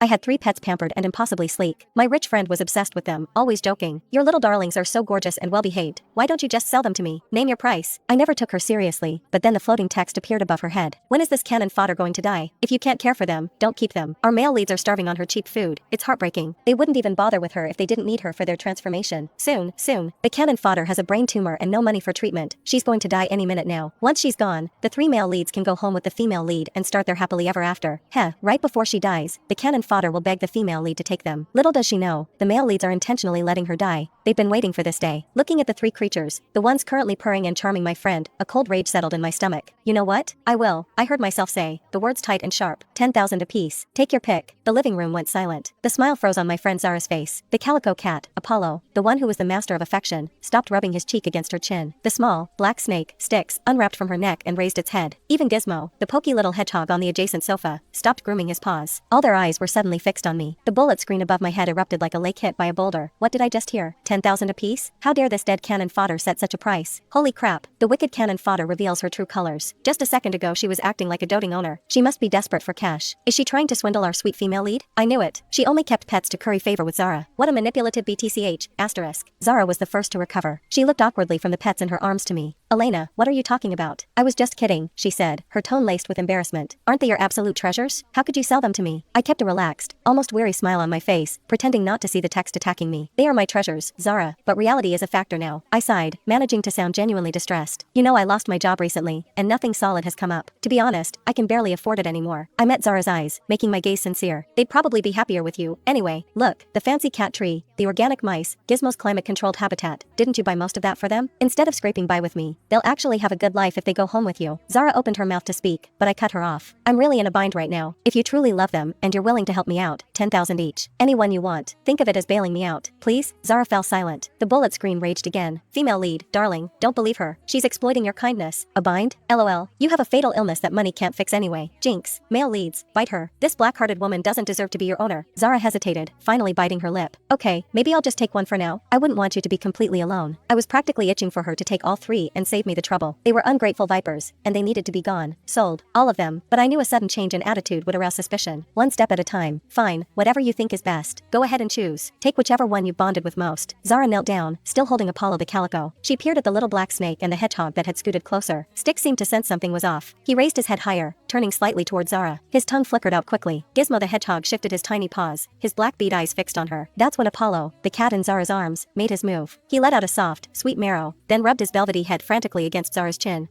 I had 3 pets pampered and impossibly sleek. My rich friend was obsessed with them, always joking. Your little darlings are so gorgeous and well-behaved. Why don't you just sell them to me? Name your price. I never took her seriously, but then the floating text appeared above her head. When is this cannon fodder going to die? If you can't care for them, don't keep them. Our male leads are starving on her cheap food. It's heartbreaking. They wouldn't even bother with her if they didn't need her for their transformation. Soon. The cannon fodder has a brain tumor and no money for treatment. She's going to die any minute now. Once she's gone, the 3 male leads can go home with the female lead and start their happily ever after. Right before she dies, the cannon fodder will beg the female lead to take them. Little does she know, the male leads are intentionally letting her die. They've been waiting for this day. Looking at the 3 creatures, the ones currently purring and charming my friend, a cold rage settled in my stomach. You know what? I will. I heard myself say, the words tight and sharp. 10,000 apiece. Take your pick. The living room went silent. The smile froze on my friend Zara's face. The calico cat, Apollo, the one who was the master of affection, stopped rubbing his cheek against her chin. The small, black snake, Styx, unwrapped from her neck and raised its head. Even Gizmo, the poky little hedgehog on the adjacent sofa, stopped grooming his paws. All their eyes were suddenly fixed on me. The bullet screen above my head erupted like a lake hit by a boulder. What did I just hear? 10,000 apiece? How dare this dead cannon fodder set such a price? Holy crap, the wicked cannon fodder reveals her true colors. Just a second ago she was acting like a doting owner. She must be desperate for cash. Is she trying to swindle our sweet female lead? I knew it. She only kept pets to curry favor with Zara. What a manipulative BTCH, asterisk. Zara was the first to recover. She looked awkwardly from the pets in her arms to me. Elena, what are you talking about? I was just kidding, she said, her tone laced with embarrassment. Aren't they your absolute treasures? How could you sell them to me? I kept a relaxed, almost weary smile on my face, pretending not to see the text attacking me. They are my treasures, Zara, but reality is a factor now. I sighed, managing to sound genuinely distressed. You know, I lost my job recently, and nothing solid has come up. To be honest, I can barely afford it anymore. I met Zara's eyes, making my gaze sincere. They'd probably be happier with you. Anyway, look, the fancy cat tree, the organic mice, Gizmo's climate-controlled habitat. Didn't you buy most of that for them? Instead of scraping by with me, they'll actually have a good life if they go home with you. Zara opened her mouth to speak, but I cut her off. I'm really in a bind right now. If you truly love them, and you're willing to help me out, 10,000 each. Anyone you want. Think of it as bailing me out. Please? Zara fell silent. The bullet screen raged again. Female lead, darling, don't believe her. She's exploiting your kindness. A bind? LOL. You have a fatal illness that money can't fix anyway. Jinx. Male leads, bite her. This black-hearted woman doesn't deserve to be your owner. Zara hesitated, finally biting her lip. Okay, maybe I'll just take one for now. I wouldn't want you to be completely alone. I was practically itching for her to take all 3 and save me the trouble. They were ungrateful vipers, and they needed to be gone. Sold. All of them, but I knew a sudden change in attitude would arouse suspicion. One step at a time. Fine, whatever you think is best. Go ahead and choose. Take whichever one you bonded with most. Zara knelt down, still holding Apollo the calico. She peered at the little black snake and the hedgehog that had scooted closer. Styx seemed to sense something was off. He raised his head higher, turning slightly toward Zara. His tongue flickered out quickly. Gizmo the hedgehog shifted his tiny paws, his black bead eyes fixed on her. That's when Apollo, the cat in Zara's arms, made his move. He let out a soft, sweet meow, then rubbed his velvety head frantically against Zara's chin.